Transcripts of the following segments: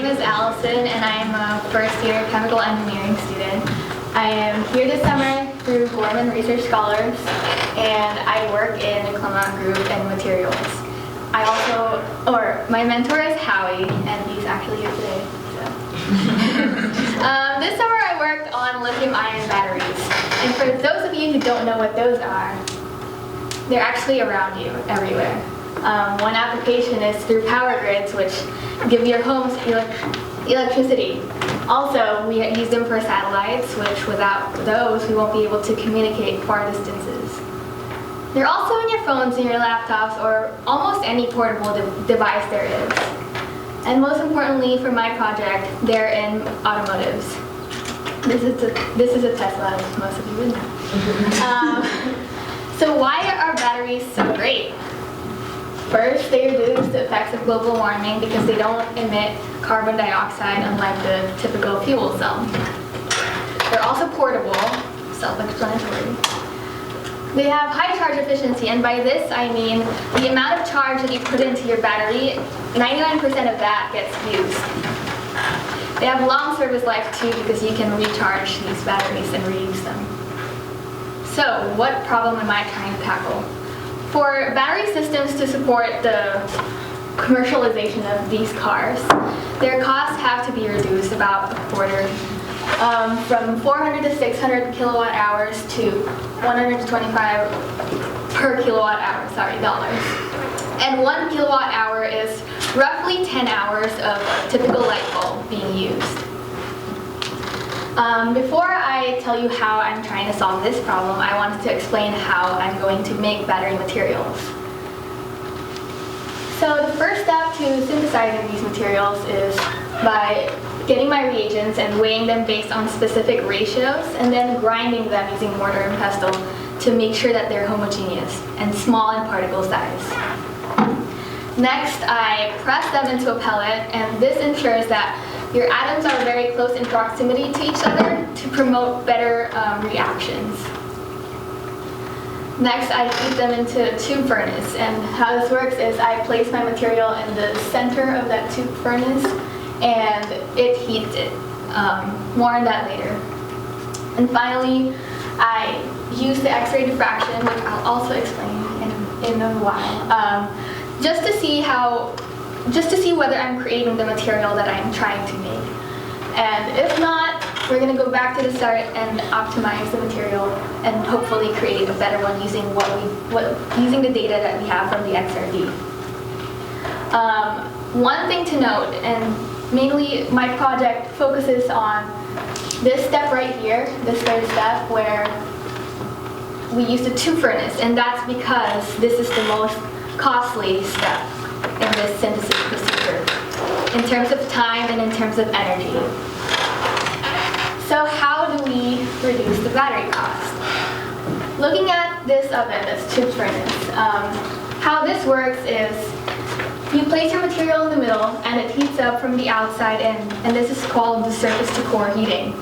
is Allyson, and I am a first-year chemical engineering student. I am here this summer through Gorman Research Scholars, and I work in the Clement group and materials. My mentor is Howie, and he's actually here today. So. This summer I worked on lithium-ion batteries, and for those of you who don't know what those are, they're actually around you everywhere. One application is through power grids, which give your homes electricity. Also, we use them for satellites, which without those, we won't be able to communicate far distances. They're also in your phones and your laptops, or almost any portable device there is. And most importantly for my project, they're in automotives. This is a Tesla, as most of you would know. So why are batteries so great? First, they reduce the effects of global warming because they don't emit carbon dioxide unlike the typical fuel cell. They're also portable, self-explanatory. They have high charge efficiency, and by this I mean the amount of charge that you put into your battery, 99% of that gets used. They have long service life too because you can recharge these batteries and reuse them. So, what problem am I trying to tackle? For battery systems to support the commercialization of these cars, their costs have to be reduced about a quarter, from 400 to 600 kilowatt hours to 125 per kilowatt hour, dollars. And 1 kilowatt hour is roughly 10 hours of a typical light bulb being used. Before I tell you how I'm trying to solve this problem, I wanted to explain how I'm going to make battery materials. So the first step to synthesizing these materials is by getting my reagents and weighing them based on specific ratios, and then grinding them using mortar and pestle to make sure that they're homogeneous and small in particle size. Next, I press them into a pellet, and this ensures that your atoms are very close in proximity to each other to promote better reactions. Next, I heat them into a tube furnace, and how this works is I place my material in the center of that tube furnace, and it heats it. More on that later. And finally, I use the X-ray diffraction, which I'll also explain in a while, just to see whether I'm creating the material that I'm trying to make. And if not, we're going to go back to the start and optimize the material and hopefully create a better one using using the data that we have from the XRD. One thing to note, and mainly my project focuses on this step right here, this third step, where we use the tube furnace, and that's because this is the most costly step in this synthesis procedure, in terms of time and in terms of energy. So how do we reduce the battery cost? Looking at this oven, this tube furnace, how this works is you place your material in the middle and it heats up from the outside in, and this is called the surface to core heating.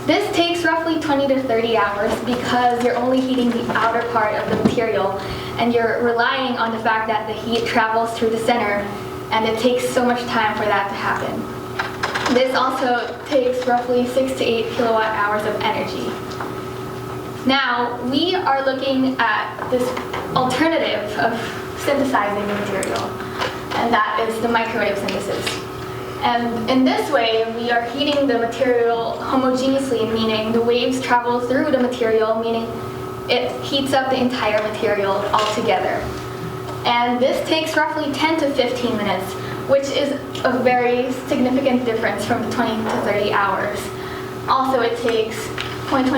This takes roughly 20 to 30 hours because you're only heating the outer part of the material, and you're relying on the fact that the heat travels through the center, and it takes so much time for that to happen. This also takes roughly 6 to 8 kilowatt hours of energy. Now, we are looking at this alternative of synthesizing the material, and that is the microwave synthesis. And in this way, we are heating the material homogeneously, meaning the waves travel through the material, meaning it heats up the entire material altogether. And this takes roughly 10 to 15 minutes, which is a very significant difference from the 20 to 30 hours. Also, it takes 0.25 to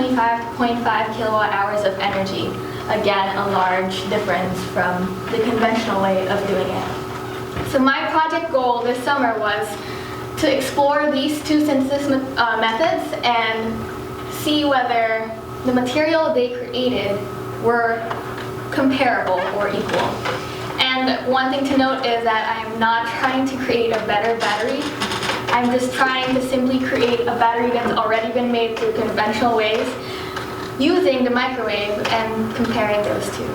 0.5 kilowatt hours of energy. Again, a large difference from the conventional way of doing it. So my project goal this summer was to explore these two synthesis methods and see whether the material they created were comparable or equal. And one thing to note is that I am not trying to create a better battery. I'm just trying to simply create a battery that's already been made through conventional ways, using the microwave and comparing those two.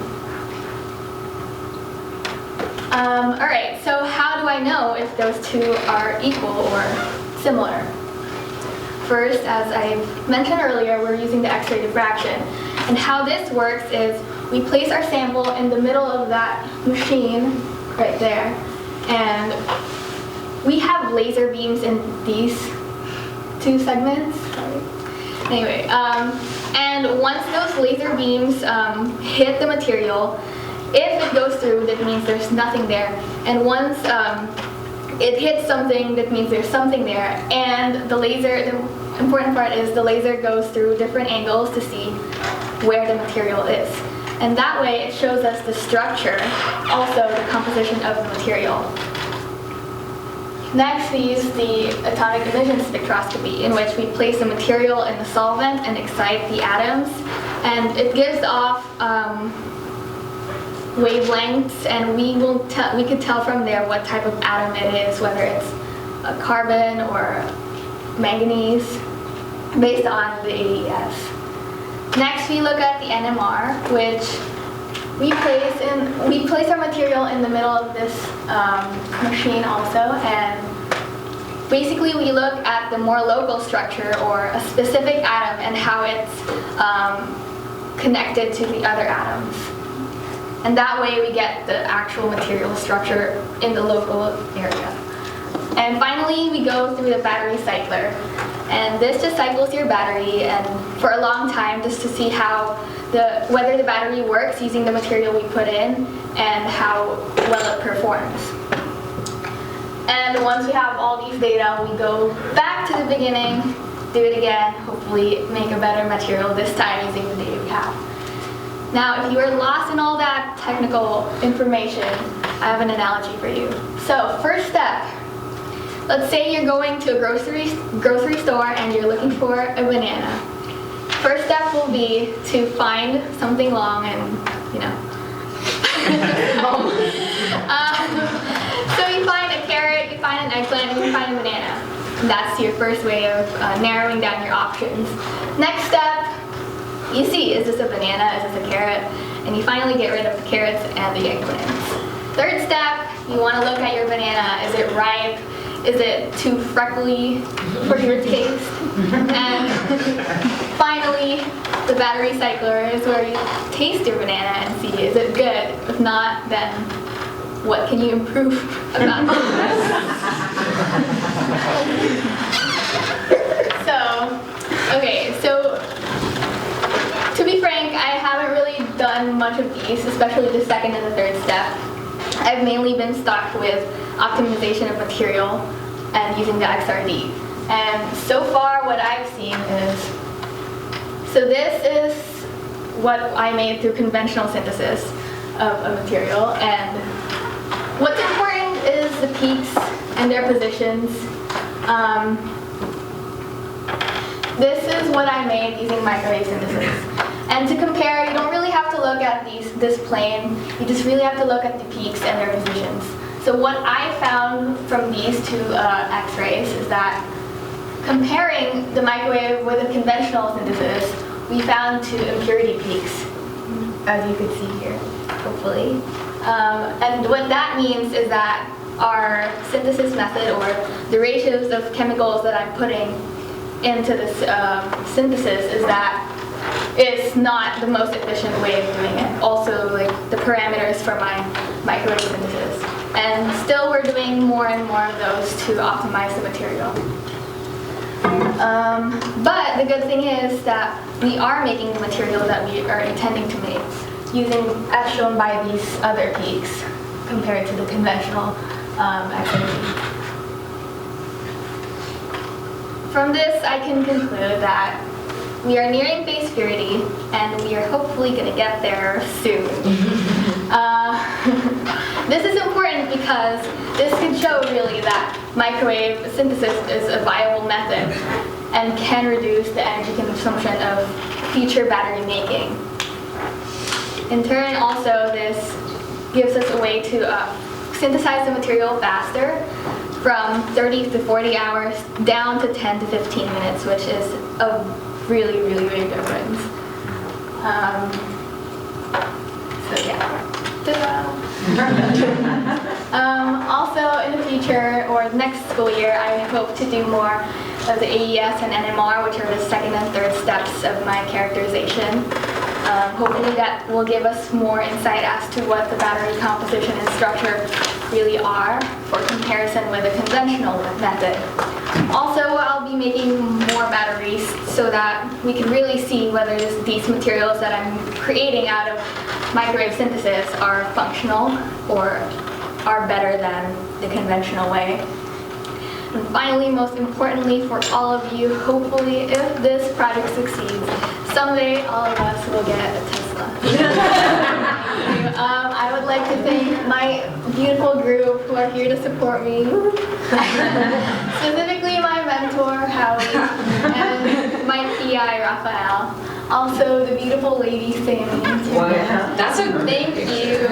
Alright, so how do I know if those two are equal or similar? First, as I mentioned earlier, we're using the X-ray diffraction. And how this works is we place our sample in the middle of that machine right there. And we have laser beams in these two segments. Anyway, and once those laser beams hit the material, if it goes through, that means there's nothing there. And once it hits something, that means there's something there. And the laser, the important part is the laser goes through different angles to see where the material is. And that way it shows us the structure, also the composition of the material. Next, we use the atomic emission spectroscopy, in which we place the material in the solvent and excite the atoms. And it gives off wavelengths, and we could tell from there what type of atom it is, whether it's a carbon or manganese, based on the AES. Next, we look at the NMR, which we place our material in the middle of this machine also, and basically we look at the more local structure or a specific atom and how it's connected to the other atoms. And that way we get the actual material structure in the local area. And finally, we go through the battery cycler. And this just cycles your battery and for a long time, just to see how whether the battery works using the material we put in and how well it performs. And once we have all these data, we go back to the beginning, do it again, hopefully make a better material this time using the data we have. Now, if you are lost in all that technical information, I have an analogy for you. So, first step, let's say you're going to a grocery store and you're looking for a banana. First step will be to find something long and, you know. So you find a carrot, you find an eggplant, and you find a banana. And that's your first way of narrowing down your options. Next step, you see, is this a banana, is this a carrot? And you finally get rid of the carrots and the eggplants. Third step, you want to look at your banana. Is it ripe? Is it too freckly for your taste? And finally, the battery cycler is where you taste your banana and see, is it good? If not, then what can you improve about it? So, to be frank, I haven't really done much of these, especially the second and the third step. I've mainly been stuck with optimization of material and using the XRD. And so far what I've seen is, so this is what I made through conventional synthesis of a material, and what's important is the peaks and their positions. This is what I made using microwave synthesis. And to compare, you don't really have to look at this plane, you just really have to look at the peaks and their positions. So what I found from these two X-rays is that comparing the microwave with a conventional synthesis, we found two impurity peaks, as you could see here, hopefully. And what that means is that our synthesis method, or the ratios of chemicals that I'm putting into this synthesis, is that it's not the most efficient way of doing it. Also, like the parameters for my microwave synthesis. And still we're doing more and more of those to optimize the material. But the good thing is that we are making the material that we are intending to make, using, as shown by these other peaks, compared to the conventional activity. From this, I can conclude that we are nearing phase purity, and we are hopefully going to get there soon. This is important because this can show really that microwave synthesis is a viable method and can reduce the energy consumption of future battery making. In turn, also, this gives us a way to synthesize the material faster, from 30 to 40 hours down to 10 to 15 minutes, which is a really, really big difference. So yeah. Ta-da. Also, in the future, or next school year, I hope to do more of the AES and NMR, which are the second and third steps of my characterization. Hopefully that will give us more insight as to what the battery composition and structure really are for comparison with a conventional method. Also, I'll be making more batteries so that we can really see whether these materials that I'm creating out of microwave synthesis are functional or are better than the conventional way. And finally, most importantly for all of you, hopefully if this project succeeds, someday all of us will get a Tesla. I would like to thank my beautiful group who are here to support me. Specifically my mentor, Howie, and my PI, Raphael. Also the beautiful lady, Sammy. Wow. That's a Thank you.